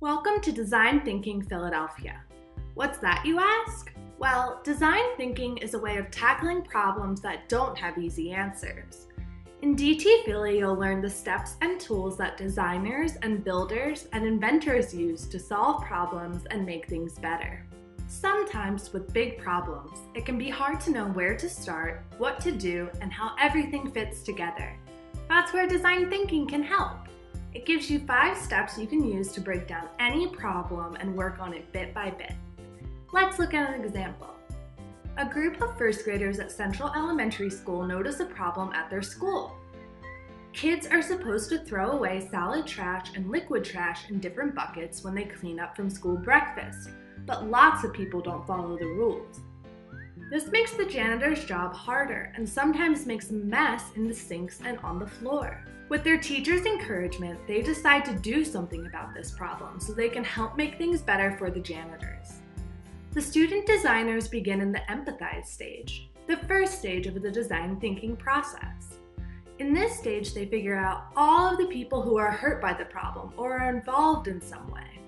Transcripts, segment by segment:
Welcome to Design Thinking Philadelphia. What's that, you ask? Well, design thinking is a way of tackling problems that don't have easy answers. In DT Philly, you'll learn the steps and tools that designers and builders and inventors use to solve problems and make things better. Sometimes with big problems, it can be hard to know where to start, what to do, and how everything fits together. That's where design thinking can help. It gives you 5 steps you can use to break down any problem and work on it bit by bit. Let's look at an example. A group of first graders at Central Elementary School notice a problem at their school. Kids are supposed to throw away solid trash and liquid trash in different buckets when they clean up from school breakfast, but lots of people don't follow the rules. This makes the janitor's job harder and sometimes makes a mess in the sinks and on the floor. With their teacher's encouragement, they decide to do something about this problem so they can help make things better for the janitors. The student designers begin in the empathize stage, the first stage of the design thinking process. In this stage, they figure out all of the people who are hurt by the problem or are involved in some way.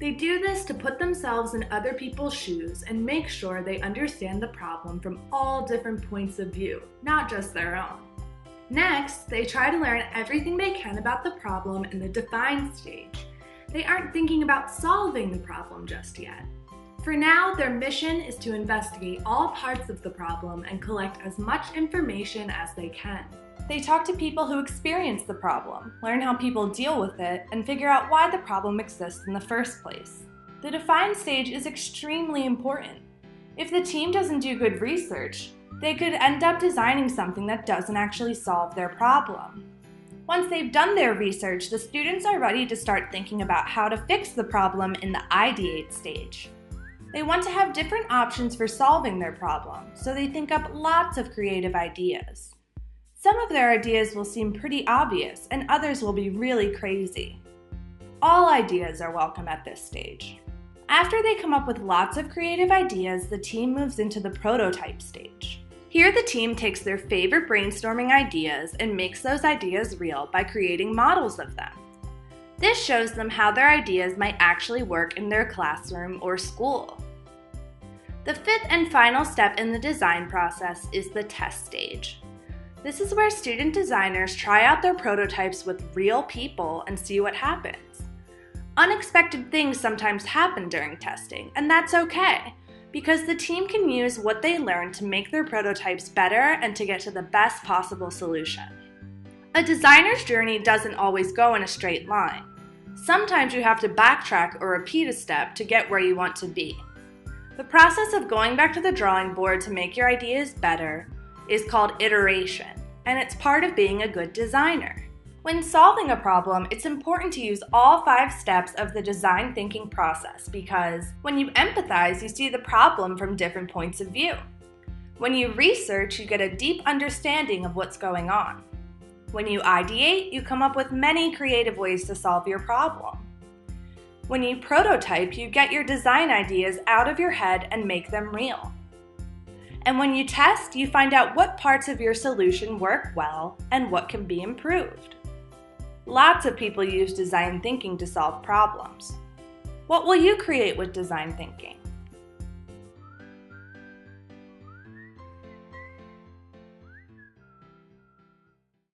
They do this to put themselves in other people's shoes and make sure they understand the problem from all different points of view, not just their own. Next, they try to learn everything they can about the problem in the define stage. They aren't thinking about solving the problem just yet. For now, their mission is to investigate all parts of the problem and collect as much information as they can. They talk to people who experience the problem, learn how people deal with it, and figure out why the problem exists in the first place. The define stage is extremely important. If the team doesn't do good research, they could end up designing something that doesn't actually solve their problem. Once they've done their research, the students are ready to start thinking about how to fix the problem in the ideate stage. They want to have different options for solving their problem, so they think up lots of creative ideas. Some of their ideas will seem pretty obvious, and others will be really crazy. All ideas are welcome at this stage. After they come up with lots of creative ideas, the team moves into the prototype stage. Here, the team takes their favorite brainstorming ideas and makes those ideas real by creating models of them. This shows them how their ideas might actually work in their classroom or school. The 5th and final step in the design process is the test stage. This is where student designers try out their prototypes with real people and see what happens. Unexpected things sometimes happen during testing, and that's okay, because the team can use what they learned to make their prototypes better and to get to the best possible solution. A designer's journey doesn't always go in a straight line. Sometimes you have to backtrack or repeat a step to get where you want to be. The process of going back to the drawing board to make your ideas better is called iteration, and it's part of being a good designer. When solving a problem, it's important to use all 5 steps of the design thinking process because when you empathize, you see the problem from different points of view. When you research, you get a deep understanding of what's going on. When you ideate, you come up with many creative ways to solve your problem. When you prototype, you get your design ideas out of your head and make them real. And when you test, you find out what parts of your solution work well and what can be improved. Lots of people use design thinking to solve problems. What will you create with design thinking?